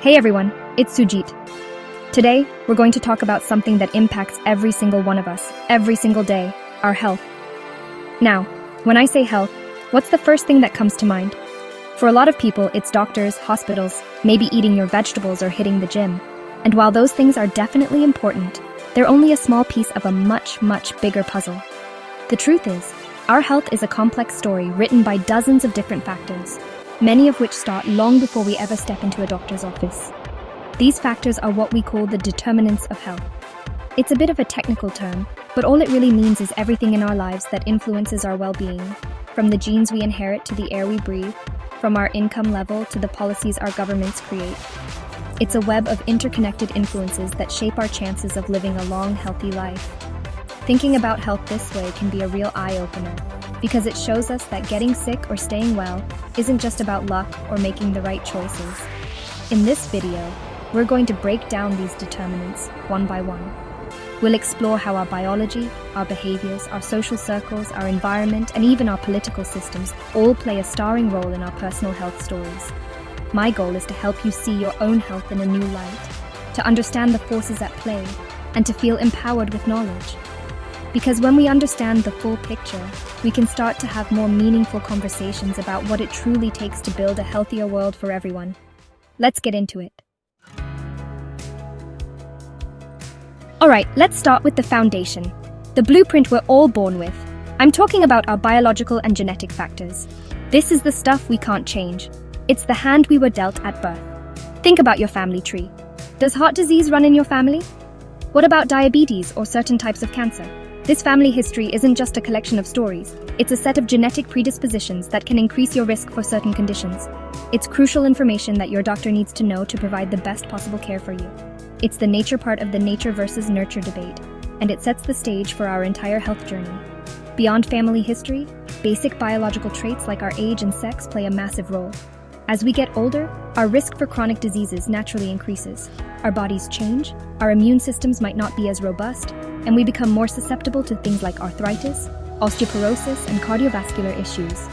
Hey everyone, it's Sujit. Today, we're going to talk about something that impacts every single one of us, every single day, our health. Now, when I say health, what's the first thing that comes to mind? For a lot of people, it's doctors, hospitals, maybe eating your vegetables or hitting the gym. And while those things are definitely important, they're only a small piece of a much, much bigger puzzle. The truth is, our health is a complex story written by dozens of different factors, many of which start long before we ever step into a doctor's office. These factors are what we call the determinants of health. It's a bit of a technical term, but all it really means is everything in our lives that influences our well-being, from the genes we inherit to the air we breathe, from our income level to the policies our governments create. It's a web of interconnected influences that shape our chances of living a long, healthy life. Thinking about health this way can be a real eye-opener, because it shows us that getting sick or staying well isn't just about luck or making the right choices. In this video, we're going to break down these determinants one by one. We'll explore how our biology, our behaviors, our social circles, our environment, and even our political systems all play a starring role in our personal health stories. My goal is to help you see your own health in a new light, to understand the forces at play, and to feel empowered with knowledge. Because when we understand the full picture, we can start to have more meaningful conversations about what it truly takes to build a healthier world for everyone. Let's get into it. Alright, let's start with the foundation, the blueprint we're all born with. I'm talking about our biological and genetic factors. This is the stuff we can't change. It's the hand we were dealt at birth. Think about your family tree. Does heart disease run in your family? What about diabetes or certain types of cancer? This family history isn't just a collection of stories. It's a set of genetic predispositions that can increase your risk for certain conditions. It's crucial information that your doctor needs to know to provide the best possible care for you. It's the nature part of the nature versus nurture debate, and it sets the stage for our entire health journey. Beyond family history, basic biological traits like our age and sex play a massive role. As we get older, our risk for chronic diseases naturally increases. Our bodies change, our immune systems might not be as robust, and we become more susceptible to things like arthritis, osteoporosis, and cardiovascular issues.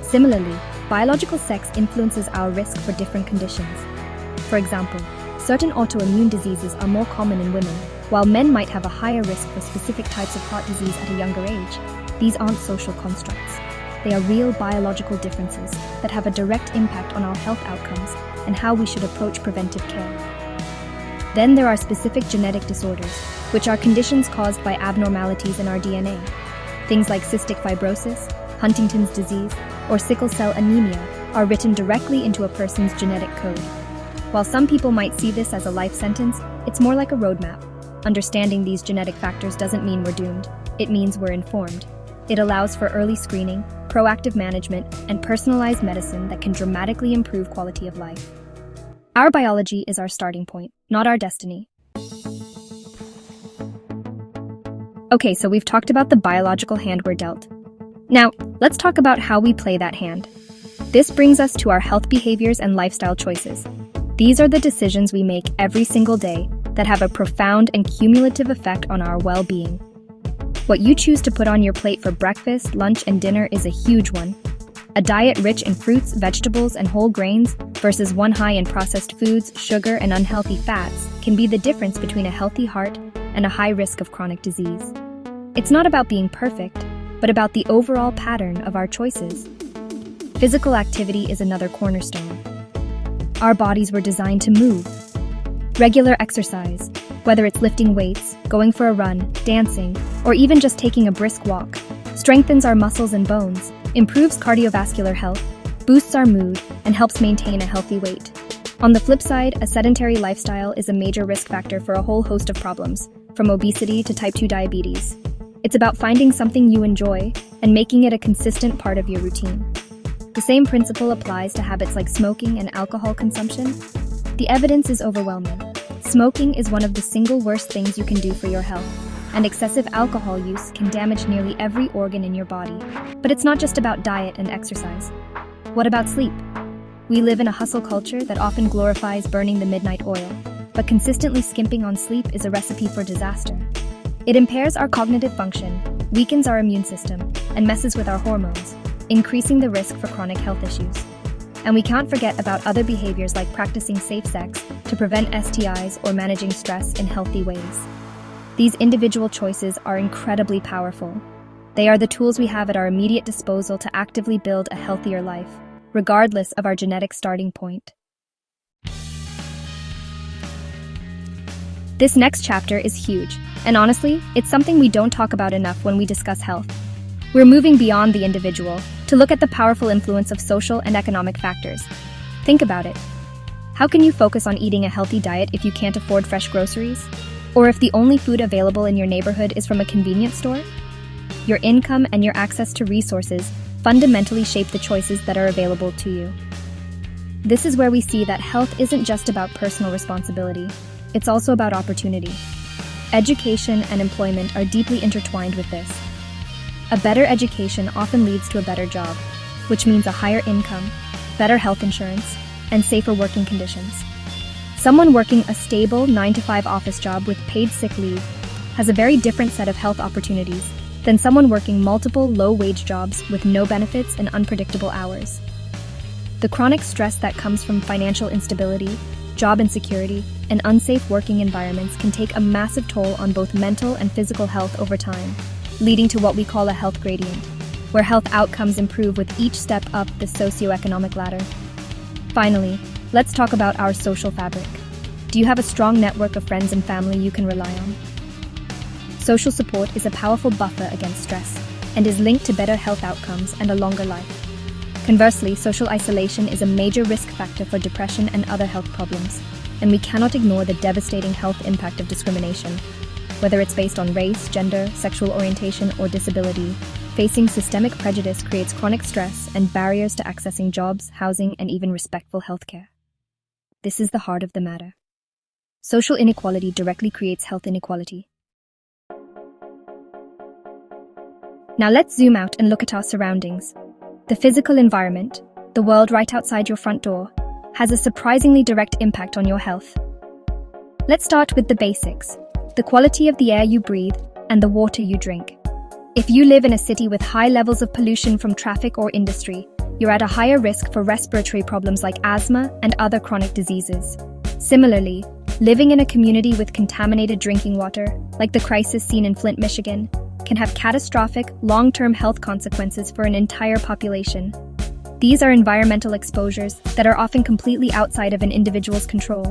Similarly, biological sex influences our risk for different conditions. For example, certain autoimmune diseases are more common in women, while men might have a higher risk for specific types of heart disease at a younger age. These aren't social constructs. They are real biological differences that have a direct impact on our health outcomes and how we should approach preventive care. Then there are specific genetic disorders, which are conditions caused by abnormalities in our DNA. Things like cystic fibrosis, Huntington's disease, or sickle cell anemia are written directly into a person's genetic code. While some people might see this as a life sentence, it's more like a roadmap. Understanding these genetic factors doesn't mean we're doomed. It means we're informed. It allows for early screening, proactive management, and personalized medicine that can dramatically improve quality of life. Our biology is our starting point, not our destiny. Okay, so we've talked about the biological hand we're dealt. Now, let's talk about how we play that hand. This brings us to our health behaviors and lifestyle choices. These are the decisions we make every single day that have a profound and cumulative effect on our well-being. What you choose to put on your plate for breakfast, lunch, and dinner is a huge one. A diet rich in fruits, vegetables, and whole grains versus one high in processed foods, sugar, and unhealthy fats can be the difference between a healthy heart and a high risk of chronic disease. It's not about being perfect, but about the overall pattern of our choices. Physical activity is another cornerstone. Our bodies were designed to move. Regular exercise, whether it's lifting weights, going for a run, dancing, or even just taking a brisk walk, strengthens our muscles and bones, improves cardiovascular health, boosts our mood, and helps maintain a healthy weight. On the flip side, a sedentary lifestyle is a major risk factor for a whole host of problems, from obesity to type 2 diabetes. It's about finding something you enjoy and making it a consistent part of your routine. The same principle applies to habits like smoking and alcohol consumption. The evidence is overwhelming. Smoking is one of the single worst things you can do for your health, and excessive alcohol use can damage nearly every organ in your body. But it's not just about diet and exercise. What about sleep? We live in a hustle culture that often glorifies burning the midnight oil, but consistently skimping on sleep is a recipe for disaster. It impairs our cognitive function, weakens our immune system, and messes with our hormones, increasing the risk for chronic health issues. And we can't forget about other behaviors like practicing safe sex to prevent STIs or managing stress in healthy ways. These individual choices are incredibly powerful. They are the tools we have at our immediate disposal to actively build a healthier life, regardless of our genetic starting point. This next chapter is huge, and honestly, it's something we don't talk about enough when we discuss health. We're moving beyond the individual to look at the powerful influence of social and economic factors. Think about it. How can you focus on eating a healthy diet if you can't afford fresh groceries? Or if the only food available in your neighborhood is from a convenience store? Your income and your access to resources fundamentally shape the choices that are available to you. This is where we see that health isn't just about personal responsibility, it's also about opportunity. Education and employment are deeply intertwined with this. A better education often leads to a better job, which means a higher income, better health insurance, and safer working conditions. Someone working a stable 9-to-5 office job with paid sick leave has a very different set of health opportunities than someone working multiple low-wage jobs with no benefits and unpredictable hours. The chronic stress that comes from financial instability, job insecurity, and unsafe working environments can take a massive toll on both mental and physical health over time, leading to what we call a health gradient, where health outcomes improve with each step up the socioeconomic ladder. Finally, let's talk about our social fabric. Do you have a strong network of friends and family you can rely on? Social support is a powerful buffer against stress and is linked to better health outcomes and a longer life. Conversely, social isolation is a major risk factor for depression and other health problems, and we cannot ignore the devastating health impact of discrimination. Whether it's based on race, gender, sexual orientation, or disability, facing systemic prejudice creates chronic stress and barriers to accessing jobs, housing, and even respectful healthcare. This is the heart of the matter. Social inequality directly creates health inequality. Now let's zoom out and look at our surroundings. The physical environment, the world right outside your front door, has a surprisingly direct impact on your health. Let's start with the basics: the quality of the air you breathe and the water you drink. If you live in a city with high levels of pollution from traffic or industry, you're at a higher risk for respiratory problems like asthma and other chronic diseases. Similarly, living in a community with contaminated drinking water, like the crisis seen in Flint, Michigan, can have catastrophic, long-term health consequences for an entire population. These are environmental exposures that are often completely outside of an individual's control.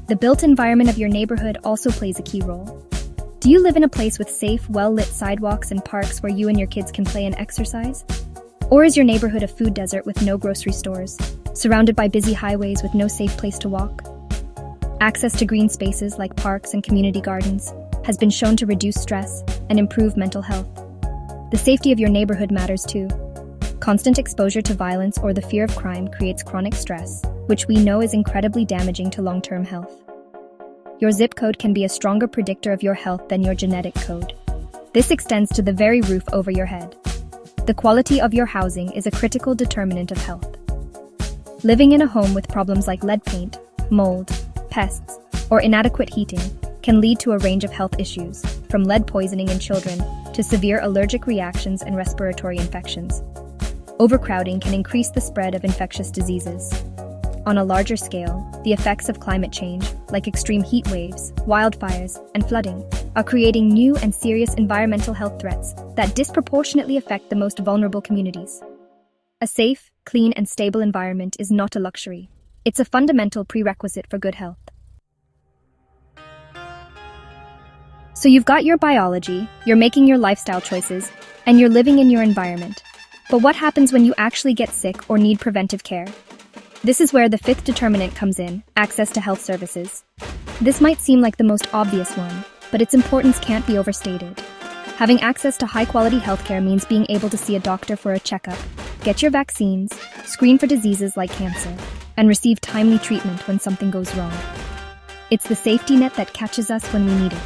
The built environment of your neighborhood also plays a key role. Do you live in a place with safe, well-lit sidewalks and parks where you and your kids can play and exercise? Or is your neighborhood a food desert with no grocery stores, surrounded by busy highways with no safe place to walk? Access to green spaces like parks and community gardens has been shown to reduce stress and improve mental health. The safety of your neighborhood matters too. Constant exposure to violence or the fear of crime creates chronic stress, which we know is incredibly damaging to long-term health. Your zip code can be a stronger predictor of your health than your genetic code. This extends to the very roof over your head. The quality of your housing is a critical determinant of health. Living in a home with problems like lead paint, mold, pests, or inadequate heating can lead to a range of health issues, from lead poisoning in children to severe allergic reactions and respiratory infections. Overcrowding can increase the spread of infectious diseases. On a larger scale, the effects of climate change, like extreme heat waves, wildfires, and flooding, are creating new and serious environmental health threats that disproportionately affect the most vulnerable communities. A safe, clean, and stable environment is not a luxury. It's a fundamental prerequisite for good health. So you've got your biology, you're making your lifestyle choices, and you're living in your environment. But what happens when you actually get sick or need preventive care? This is where the fifth determinant comes in: access to health services. This might seem like the most obvious one, but its importance can't be overstated. Having access to high-quality healthcare means being able to see a doctor for a checkup, get your vaccines, screen for diseases like cancer, and receive timely treatment when something goes wrong. It's the safety net that catches us when we need it.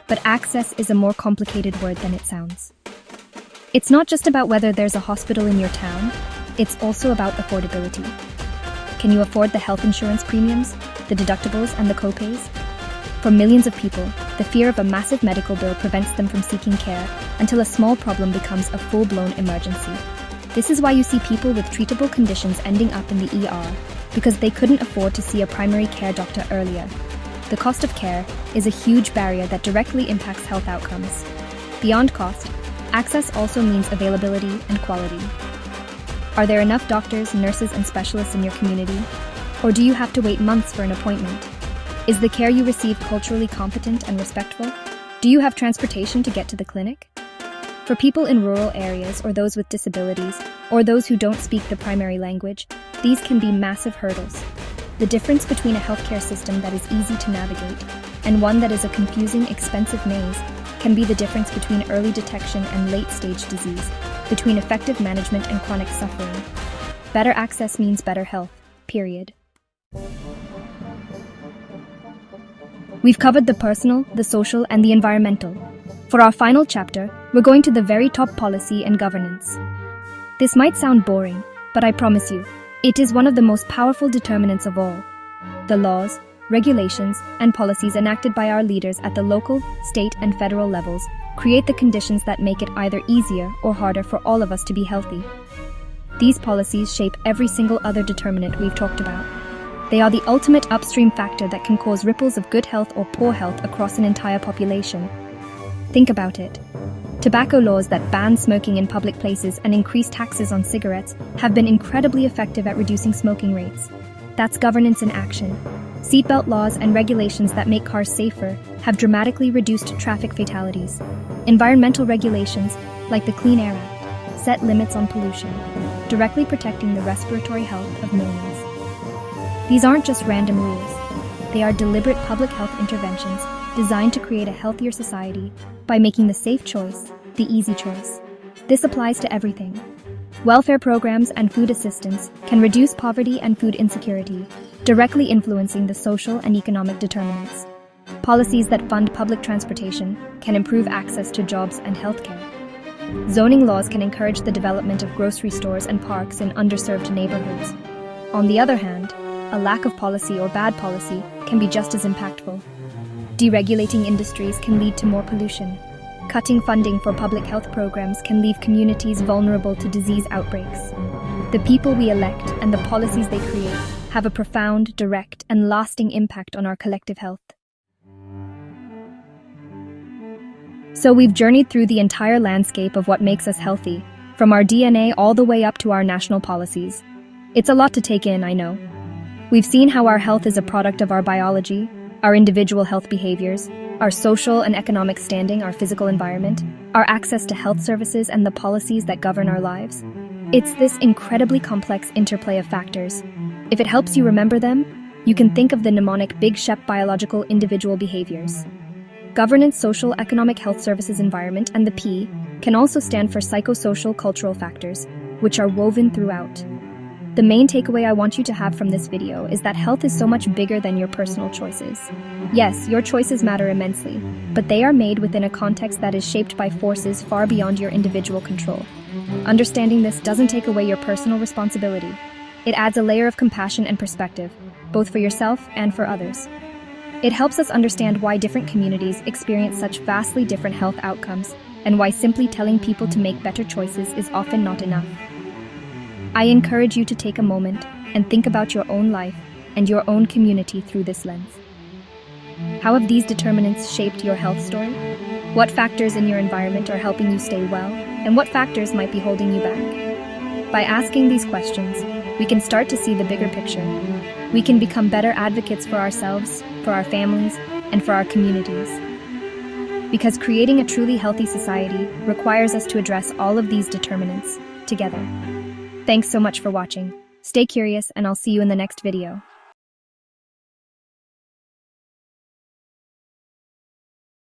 But access is a more complicated word than it sounds. It's not just about whether there's a hospital in your town, it's also about affordability. Can you afford the health insurance premiums, the deductibles, and the copays? For millions of people, the fear of a massive medical bill prevents them from seeking care until a small problem becomes a full-blown emergency. This is why you see people with treatable conditions ending up in the ER, because they couldn't afford to see a primary care doctor earlier. The cost of care is a huge barrier that directly impacts health outcomes. Beyond cost, access also means availability and quality. Are there enough doctors, nurses, and specialists in your community? Or do you have to wait months for an appointment? Is the care you receive culturally competent and respectful? Do you have transportation to get to the clinic? For people in rural areas or those with disabilities, or those who don't speak the primary language, these can be massive hurdles. The difference between a healthcare system that is easy to navigate and one that is a confusing, expensive maze can be the difference between early detection and late-stage disease, between effective management and chronic suffering. Better access means better health, period. We've covered the personal, the social, and the environmental. For our final chapter, we're going to the very top: policy and governance. This might sound boring, but I promise you, it is one of the most powerful determinants of all. The laws, regulations, and policies enacted by our leaders at the local, state, and federal levels create the conditions that make it either easier or harder for all of us to be healthy. These policies shape every single other determinant we've talked about. They are the ultimate upstream factor that can cause ripples of good health or poor health across an entire population. Think about it. Tobacco laws that ban smoking in public places and increase taxes on cigarettes have been incredibly effective at reducing smoking rates. That's governance in action. Seatbelt laws and regulations that make cars safer have dramatically reduced traffic fatalities. Environmental regulations, like the Clean Air Act, set limits on pollution, directly protecting the respiratory health of millions. These aren't just random rules. They are deliberate public health interventions designed to create a healthier society by making the safe choice the easy choice. This applies to everything. Welfare programs and food assistance can reduce poverty and food insecurity, directly influencing the social and economic determinants. Policies that fund public transportation can improve access to jobs and healthcare. Zoning laws can encourage the development of grocery stores and parks in underserved neighborhoods. On the other hand, a lack of policy or bad policy can be just as impactful. Deregulating industries can lead to more pollution. Cutting funding for public health programs can leave communities vulnerable to disease outbreaks. The people we elect and the policies they create have a profound, direct, and lasting impact on our collective health. So we've journeyed through the entire landscape of what makes us healthy, from our DNA all the way up to our national policies. It's a lot to take in, I know. We've seen how our health is a product of our biology, our individual health behaviors, our social and economic standing, our physical environment, our access to health services, and the policies that govern our lives. It's this incredibly complex interplay of factors. If it helps you remember them, you can think of the mnemonic Big SHEP: biological individual behaviors. Governance, social, economic, health services, environment, and the P can also stand for psychosocial cultural factors, which are woven throughout. The main takeaway I want you to have from this video is that health is so much bigger than your personal choices. Yes, your choices matter immensely, but they are made within a context that is shaped by forces far beyond your individual control. Understanding this doesn't take away your personal responsibility. It adds a layer of compassion and perspective, both for yourself and for others. It helps us understand why different communities experience such vastly different health outcomes, and why simply telling people to make better choices is often not enough. I encourage you to take a moment and think about your own life and your own community through this lens. How have these determinants shaped your health story? What factors in your environment are helping you stay well, and what factors might be holding you back? By asking these questions, we can start to see the bigger picture. We can become better advocates for ourselves, for our families, and for our communities. Because creating a truly healthy society requires us to address all of these determinants together. Thanks so much for watching. Stay curious, and I'll see you in the next video.